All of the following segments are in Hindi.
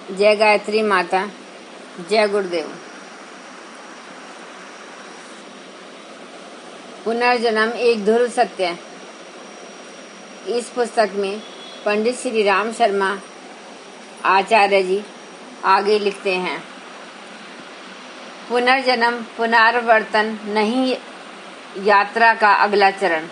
जय गायत्री माता, जय गुरुदेव। पुनर्जन्म एक ध्रुव सत्य। इस पुस्तक में पंडित श्री राम शर्मा आचार्य जी आगे लिखते हैं, पुनर्जन्म पुनरावर्तन नहीं, यात्रा का अगला चरण।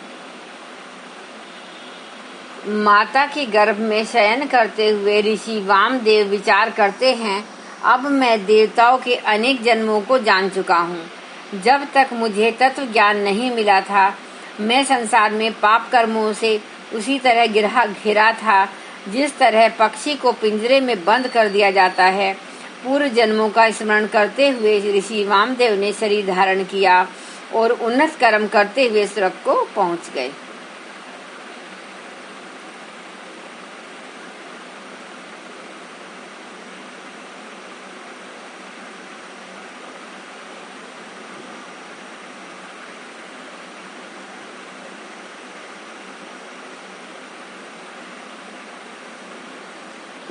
माता के गर्भ में शयन करते हुए ऋषि वामदेव विचार करते हैं, अब मैं देवताओं के अनेक जन्मों को जान चुका हूँ। जब तक मुझे तत्व ज्ञान नहीं मिला था, मैं संसार में पाप कर्मों से उसी तरह घिरा था जिस तरह पक्षी को पिंजरे में बंद कर दिया जाता है। पूर्व जन्मों का स्मरण करते हुए ऋषि वामदेव ने शरीर धारण किया और उन्नत कर्म करते हुए स्वर्ग को पहुँच गए।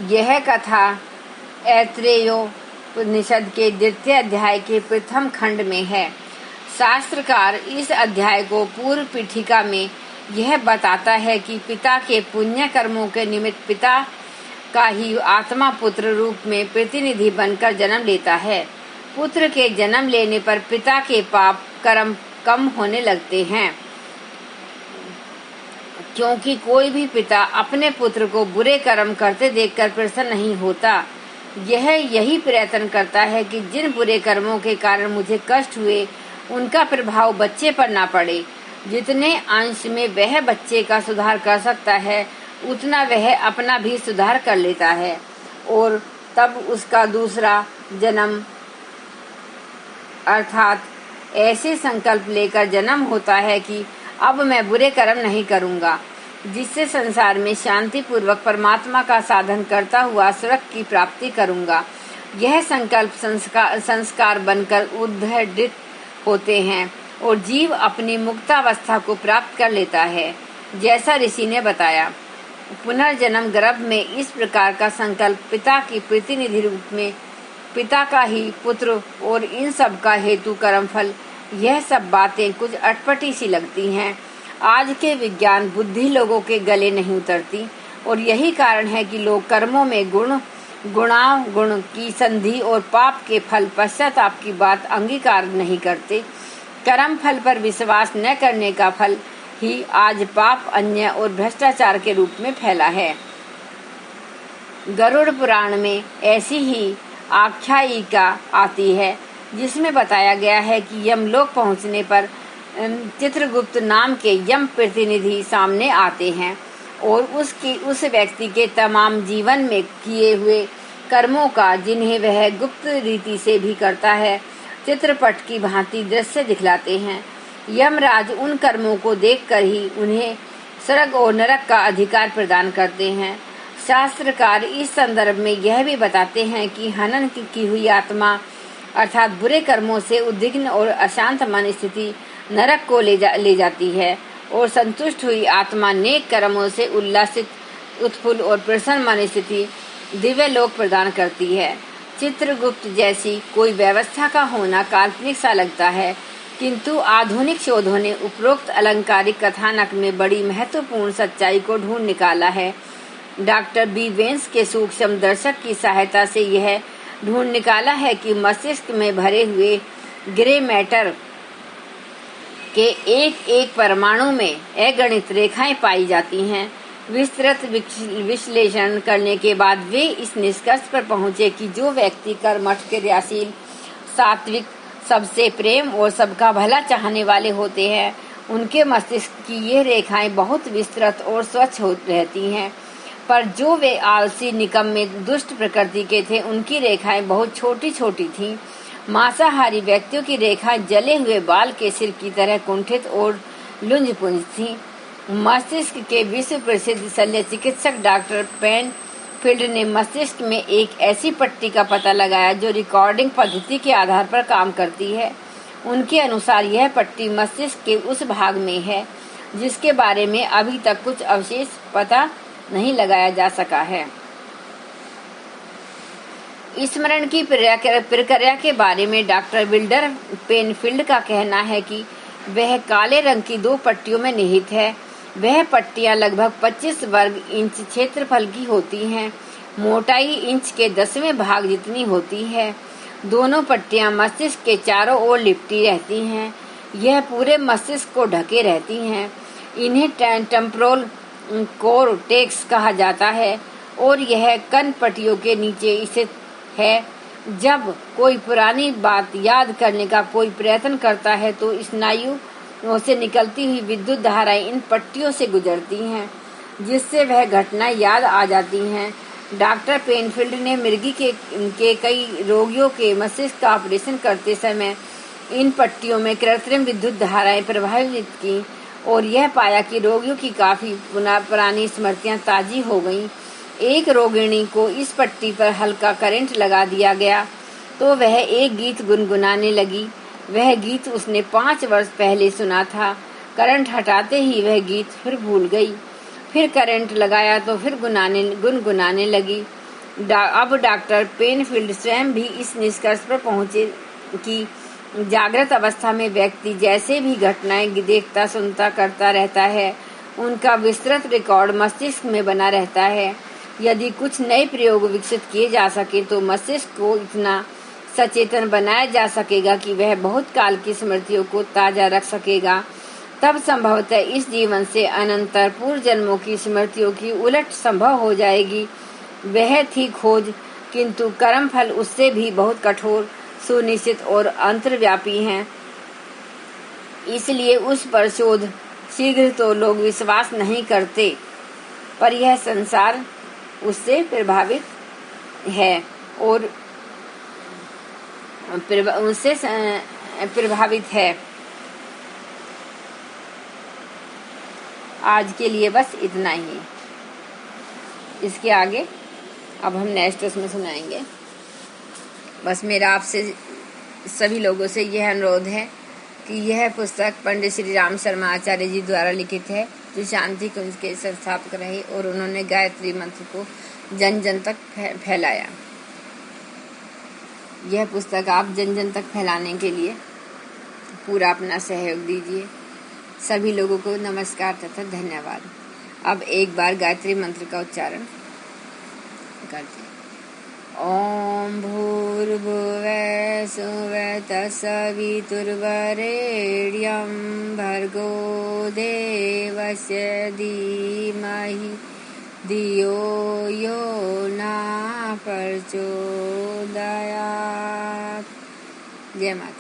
यह कथा ऐत्रेयोपनिषद के द्वितीय अध्याय के प्रथम खंड में है। शास्त्रकार इस अध्याय को पूर्व पीठिका में यह बताता है कि पिता के पुण्य कर्मों के निमित्त पिता का ही आत्मा पुत्र रूप में प्रतिनिधि बनकर जन्म लेता है। पुत्र के जन्म लेने पर पिता के पाप कर्म कम होने लगते हैं, क्योंकि कोई भी पिता अपने पुत्र को बुरे कर्म करते देखकर प्रसन्न नहीं होता। यह यही प्रयत्न करता है कि जिन बुरे कर्मों के कारण मुझे कष्ट हुए उनका प्रभाव बच्चे पर ना पड़े। जितने अंश में वह बच्चे का सुधार कर सकता है, उतना वह अपना भी सुधार कर लेता है और तब उसका दूसरा जन्म अर्थात ऐसे संकल्प लेकर जन्म होता है कि अब मैं बुरे कर्म नहीं करूंगा, जिससे संसार में शांति पूर्वक परमात्मा का साधन करता हुआ स्वर्ग की प्राप्ति करूंगा। यह संकल्प संस्कार बनकर उद्घटित होते हैं और जीव अपनी मुक्तावस्था को प्राप्त कर लेता है। जैसा ऋषि ने बताया, पुनर्जन्म गर्भ में इस प्रकार का संकल्प पिता की प्रतिनिधि रूप में पिता का ही पुत्र और इन सब का हेतु कर्मफल, यह सब बातें कुछ अटपटी सी लगती हैं। आज के विज्ञान बुद्धि लोगों के गले नहीं उतरती और यही कारण है कि लोग कर्मों में गुण की संधि और पाप के फल पश्चाताप की बात अंगीकार नहीं करते। कर्म फल पर विश्वास न करने का फल ही आज पाप, अन्याय और भ्रष्टाचार के रूप में फैला है। गरुड़ पुराण में ऐसी ही आख्यायिका आती है, जिसमें बताया गया है कि यमलोक पहुंचने पर चित्रगुप्त नाम के यम प्रतिनिधि सामने आते हैं और उस व्यक्ति के तमाम जीवन में किए हुए कर्मों का, जिन्हें वह गुप्त रीति से भी करता है, चित्रपट की भांति दृश्य दिखलाते हैं। यमराज उन कर्मों को देखकर ही उन्हें स्वर्ग और नरक का अधिकार प्रदान करते हैं। शास्त्रकार इस संदर्भ में यह भी बताते हैं कि हनन की हुई आत्मा अर्थात बुरे कर्मों से उद्विग्न और अशांत मन स्थिति नरक को ले जाती है और संतुष्ट हुई आत्मा नेक कर्मों से उल्लासित, उत्फुल्ल और प्रसन्न मन स्थिति दिव्य लोक प्रदान करती है। चित्रगुप्त जैसी कोई व्यवस्था का होना काल्पनिक सा लगता है, किंतु आधुनिक शोधों ने उपरोक्त अलंकारिक कथानक में बड़ी महत्वपूर्ण सच्चाई को ढूंढ निकाला है। डॉक्टर बी वेंस के सूक्ष्म दर्शक की सहायता से यह ढूंढ निकाला है कि मस्तिष्क में भरे हुए ग्रे मैटर के एक एक परमाणु में अगणित रेखाएं पाई जाती हैं। विस्तृत विश्लेषण करने के बाद वे इस निष्कर्ष पर पहुंचे कि जो व्यक्ति कर्मठ, क्रियाशील, सात्विक, सबसे प्रेम और सबका भला चाहने वाले होते हैं, उनके मस्तिष्क की ये रेखाएं बहुत विस्तृत और स्वच्छ रहती हैं। पर जो वे आलसी, निकम्मे, दुष्ट प्रकृति के थे, उनकी रेखाएं बहुत छोटी छोटी थीं। मांसाहारी व्यक्तियों की रेखाएं जले हुए बाल के सिर की तरह कुंठित और लुंज-पुंज थीं। मस्तिष्क के विश्व प्रसिद्ध शल्य चिकित्सक डॉक्टर पेनफील्ड ने मस्तिष्क में एक ऐसी पट्टी का पता लगाया जो रिकॉर्डिंग पद्धति के आधार पर काम करती है। उनके अनुसार यह पट्टी मस्तिष्क के उस भाग में है जिसके बारे में अभी तक कुछ अवशेष पता नहीं लगाया जा सका है। स्मरण की प्रक्रिया के बारे में डॉक्टर विल्डर पेनफील्ड का कहना है कि वह काले रंग की 2 पट्टियों में निहित है। वह पट्टियां लगभग 25 वर्ग इंच क्षेत्रफल की होती हैं। मोटाई इंच के 10वें भाग जितनी होती है। दोनों पट्टियां मस्तिष्क के चारों ओर लिपटी रहती हैं। यह पूरे मस्तिष्क को ढके रहती हैं। इन्हें टेम्पोरल कोर्टेक्स कहा जाता है और यह कन पट्टियों के नीचे स्थित है। जब कोई पुरानी बात याद करने का कोई प्रयत्न करता है तो स्नायुओं से निकलती हुई विद्युत धाराएं इन पट्टियों से गुजरती हैं, जिससे वह घटना याद आ जाती हैं। डॉक्टर पेनफील्ड ने मिर्गी के कई रोगियों के मस्तिष्क का ऑपरेशन करते समय इन पट्टियों में कृत्रिम विद्युत धाराएं प्रभावित की और यह पाया कि रोगियों की काफी पुरानी स्मृतियां ताजी हो गईं। एक रोगिणी को इस पट्टी पर हल्का करंट लगा दिया गया तो वह एक गीत गुनगुनाने लगी। वह गीत उसने 5 वर्ष पहले सुना था। करंट हटाते ही वह गीत फिर भूल गई। फिर करंट लगाया तो फिर गुनगुनाने लगी। अब डॉक्टर पेनफील्ड स्वयं भी इस निष्कर्ष पर पहुंचे कि जागृत अवस्था में व्यक्ति जैसे भी घटनाएं देखता सुनता करता रहता है, उनका विस्तृत रिकॉर्ड मस्तिष्क में बना रहता है। यदि कुछ नए प्रयोग विकसित किए जा सके तो मस्तिष्क को इतना सचेतन बनाया जा सकेगा कि वह बहुत काल की स्मृतियों को ताजा रख सकेगा। तब संभवतः इस जीवन से अनंतर पूर्व जन्मों की स्मृतियों की उलट संभव हो जाएगी। वह थी खोज, किंतु कर्मफल उससे भी बहुत कठोर, सुनिश्चित और अंतर्व्यापी हैं। इसलिए उस पर शोध शीघ्र तो लोग विश्वास नहीं करते, पर यह संसार उससे प्रभावित है और उससे प्रभावित है। आज के लिए बस इतना ही। इसके आगे अब हम नेक्स्ट उसमें सुनाएंगे। बस मेरा आपसे सभी लोगों से यह अनुरोध है कि यह पुस्तक पंडित श्री राम शर्मा आचार्य जी द्वारा लिखित है, जो शांति कुंज के संस्थापक रहे और उन्होंने गायत्री मंत्र को जन जन तक फैलाया। यह पुस्तक आप जन जन तक फैलाने के लिए पूरा अपना सहयोग दीजिए। सभी लोगों को नमस्कार तथा धन्यवाद। अब एक बार गायत्री मंत्र का उच्चारण करते हैं। ओम भूर्भुवः स्वः तत्सवितुर्वरेण्यं भर्गो देवस्य धीमहि धियो यो न प्रचोदयात्। जय माता।